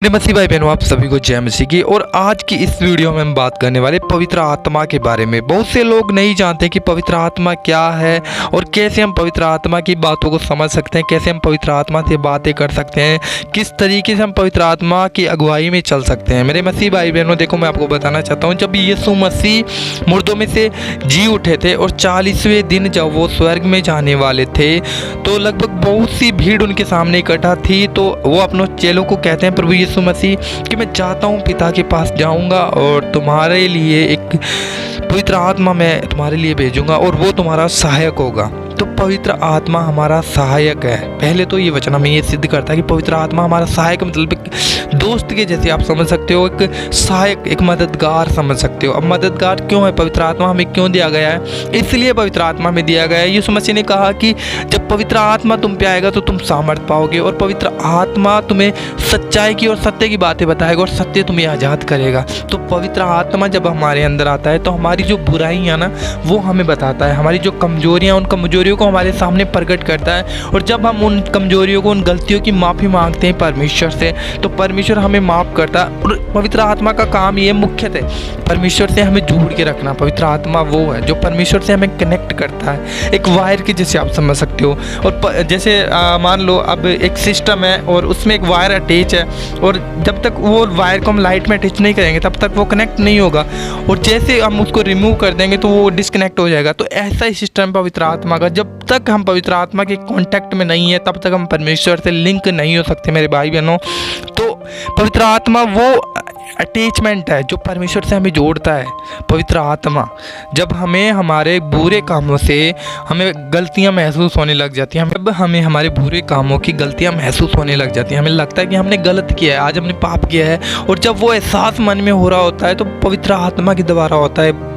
मसीह भाई बहनों, आप सभी को जय मसीह की। और आज की इस वीडियो में हम बात करने वाले पवित्र आत्मा के बारे में। बहुत से लोग नहीं जानते कि पवित्र आत्मा क्या है और कैसे हम पवित्र आत्मा की बातों को समझ सकते हैं, कैसे हम पवित्र आत्मा से बातें कर सकते हैं, किस तरीके से हम पवित्र आत्मा की अगुवाई में चल सकते हैं। मेरे मसीह भाई बहनों, देखो मैं आपको बताना चाहता हूँ, जब यीशु मसीह मुर्दों में से जी उठे थे और 40वें दिन जब वो स्वर्ग में जाने वाले थे तो लगभग बहुत सी भीड़ उनके सामने इकट्ठा थी। तो वो अपनों चेलों को कहते हैं, प्रभु यीशु मसीह कि मैं चाहता हूँ पिता के पास जाऊँगा और तुम्हारे लिए एक पवित्र आत्मा मैं तुम्हारे लिए भेजूँगा और वो तुम्हारा सहायक होगा। तो पवित्र आत्मा हमारा सहायक है। पहले तो ये वचन हमें ये सिद्ध करता है कि पवित्र आत्मा हमारा सहायक, मतलब एक दोस्त के जैसे आप समझ सकते हो, एक सहायक, एक मददगार समझ सकते हो। अब मददगार क्यों है पवित्र आत्मा, हमें क्यों दिया गया है? इसलिए पवित्र आत्मा में दिया गया है। यीशु मसीह ने कहा कि जब पवित्र आत्मा तुम पे आएगा तो तुम सामर्थ पाओगे और पवित्र आत्मा तुम्हें सच्चाई की और सत्य की बातें बताएगा और सत्य तुम्हें आज़ाद करेगा। तो पवित्र आत्मा जब हमारे अंदर आता है तो हमारी जो बुराइयाँ ना वो हमें बताता है, हमारी जो कमजोरियाँ, उन कमजोरियों को हमारे सामने प्रकट करता है। और जब हम उन कमजोरियों को, उन गलतियों की माफ़ी मांगते हैं परमेश्वर से, तो परमेश्वर हमें माफ़ करता है। और पवित्र आत्मा का काम ये मुख्यतः परमेश्वर से हमें जोड़ के रखना। पवित्र आत्मा वो है जो परमेश्वर से हमें कनेक्ट करता है, एक वायर के जैसे आप समझ सकते हो। और जैसे मान लो अब एक सिस्टम है और उसमें एक वायर अटैच है और जब तक वो वायर को हम लाइट में अटैच नहीं करेंगे तब तक वो कनेक्ट नहीं होगा, और जैसे हम उसको रिमूव कर देंगे तो वो डिस्कनेक्ट हो जाएगा। तो ऐसा ही सिस्टम पवित्र आत्मा का, जब तक हम पवित्र आत्मा के कांटेक्ट में नहीं है तब तक हम परमेश्वर से लिंक नहीं हो सकते मेरे भाई बहनों। तो पवित्र आत्मा वो अटैचमेंट है जो परमेश्वर से हमें जोड़ता है। पवित्र आत्मा जब हमें हमारे बुरे कामों से हमें गलतियां महसूस होने लग जाती हैं, जब हमें हमारे बुरे कामों की गलतियां महसूस होने लग जाती हैं, हमें लगता है कि हमने गलत किया है, आज हमने पाप किया है, और जब वो एहसास मन में हो रहा होता है तो पवित्र आत्मा के द्वारा होता है।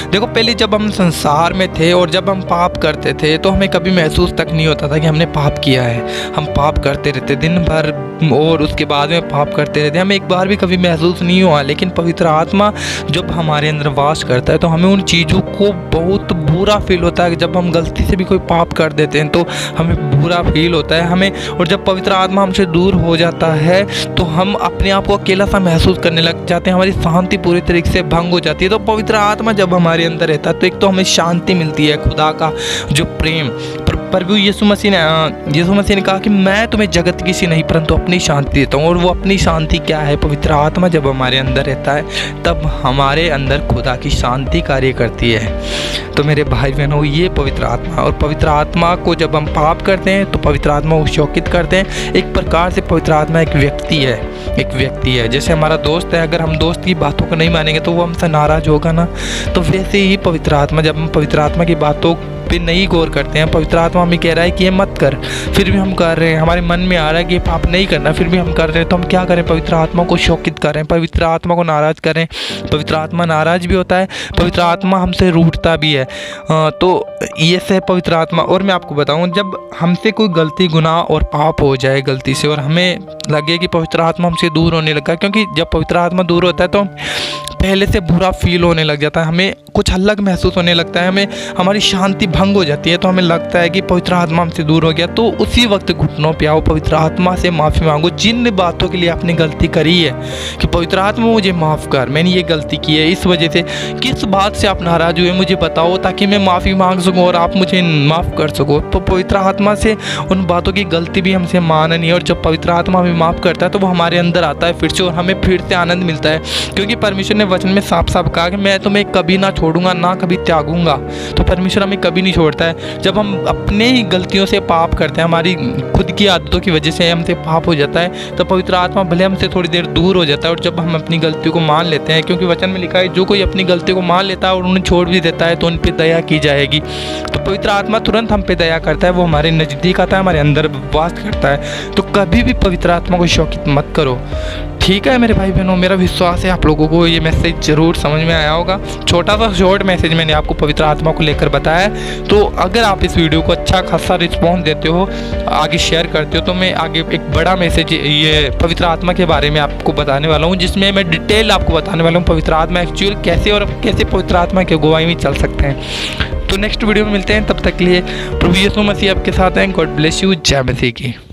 देखो पहले जब हम संसार में थे और जब हम पाप करते थे तो हमें कभी महसूस तक नहीं होता था कि हमने पाप किया है। हम पाप करते रहते दिन भर और उसके बाद में पाप करते रहते, हमें एक बार भी कभी महसूस नहीं हुआ। लेकिन पवित्र आत्मा जब हमारे अंदर वास करता है तो हमें उन चीज़ों को बहुत बुरा फील होता है। जब हम गलती से भी कोई पाप कर देते हैं तो हमें बुरा फील होता है हमें। और जब पवित्र आत्मा हमसे दूर हो जाता है तो हम अपने आप को अकेला सा महसूस करने लग जाते हैं, हमारी शांति पूरी तरीके से भंग हो जाती है। तो पवित्र आत्मा जब हमारे अंदर रहता है तो एक तो हमें शांति मिलती है, खुदा का जो प्रेम। प्रभु यीशु मसीह ने कहा कि मैं तुम्हें जगत की सी नहीं परंतु अपनी शांति देता हूँ। और वो अपनी शांति क्या है? पवित्र आत्मा जब हमारे अंदर रहता है तब हमारे अंदर खुदा की शांति कार्य करती है। तो मेरे भाई बहनों, ये पवित्र आत्मा, और पवित्र आत्मा को जब हम पाप करते हैं तो पवित्र आत्मा को शोकित करते हैं। एक प्रकार से पवित्र आत्मा एक व्यक्ति है, जैसे हमारा दोस्त है, अगर हम दोस्त की बातों को नहीं मानेंगे तो वो हमसे नाराज होगा ना। तो वैसे ही पवित्र आत्मा, जब हम पवित्र आत्मा की बातों पे नहीं गौर करते हैं, पवित्र आत्मा हमें कह रहा है कि ये मत कर, फिर भी हम कर रहे हैं, हमारे मन में आ रहा है कि ये पाप नहीं करना, फिर भी हम कर रहे हैं, तो हम क्या करें? पवित्र आत्मा को शोकित करें, पवित्र आत्मा को नाराज करें। पवित्र आत्मा नाराज भी होता है, पवित्र आत्मा हमसे रूठता भी है। तो ये से पवित्र आत्मा। और मैं आपको बताऊं, जब हमसे कोई गलती, गुनाह और पाप हो जाए गलती से और हमें लगे कि पवित्र आत्मा हमसे दूर होने लगा, क्योंकि जब पवित्र आत्मा दूर होता है तो पहले से बुरा फील होने लग जाता है, हमें कुछ अलग महसूस होने लगता है, हमें हमारी शांति भंग हो जाती है, तो हमें लगता है कि पवित्र आत्मा हमसे दूर हो गया। तो उसी वक्त घुटनों पे आओ, पवित्र आत्मा से माफ़ी मांगो जिन बातों के लिए आपने गलती करी है, कि पवित्र आत्मा मुझे माफ़ कर, मैंने ये गलती की है, इस वजह से किस बात से आप नाराज़ हुए मुझे बताओ ताकि मैं माफ़ी मांग सकूँ और आप मुझे माफ़ कर सको। तो पवित्र आत्मा से उन बातों की गलती भी हमसे माननी है, और जब पवित्र आत्मा हमें माफ़ करता है तो वो हमारे अंदर आता है फिर से, और हमें फिर से आनंद मिलता है, क्योंकि परमेश्वर ने वचन में साफ साफ कहा कि मैं तुम्हें कभी ना छोड़ूंगा ना कभी त्यागूंगा। तो परमेश्वर हमें कभी नहीं छोड़ता है। जब हम अपने ही गलतियों से पाप करते हैं, हमारी खुद की आदतों की वजह से हमसे पाप हो जाता है, तो पवित्र आत्मा भले हमसे थोड़ी देर दूर हो जाता है। और जब हम अपनी गलतियों को मान लेते हैं, क्योंकि वचन में लिखा है जो कोई अपनी गलतियों को मान लेता है और उन्हें छोड़ भी देता है तो उन पर दया की जाएगी। तो पवित्र आत्मा तुरंत हम पे दया करता है, वो हमारे नज़दीक आता है, हमारे अंदर वास करता है। तो कभी भी पवित्र आत्मा को शोकित मत करो, ठीक है मेरे भाई बहनों। मेरा विश्वास है आप लोगों को ये मैसेज ज़रूर समझ में आया होगा। छोटा सा शॉर्ट मैसेज मैंने आपको पवित्र आत्मा को लेकर बताया। तो अगर आप इस वीडियो को अच्छा खासा रिस्पॉन्स देते हो, आगे शेयर करते हो, तो मैं आगे एक बड़ा मैसेज ये पवित्र आत्मा के बारे में आपको बताने वाला हूँ, जिसमें मैं डिटेल आपको बताने वाला हूँ पवित्र आत्मा एक्चुअल कैसे और कैसे पवित्र आत्मा की अगुवाई में चल सकते हैं। तो नेक्स्ट वीडियो में मिलते हैं, तब तक के लिए प्रभु यीशु मसीह आपके साथ हैं। God bless you. जय मसीह की।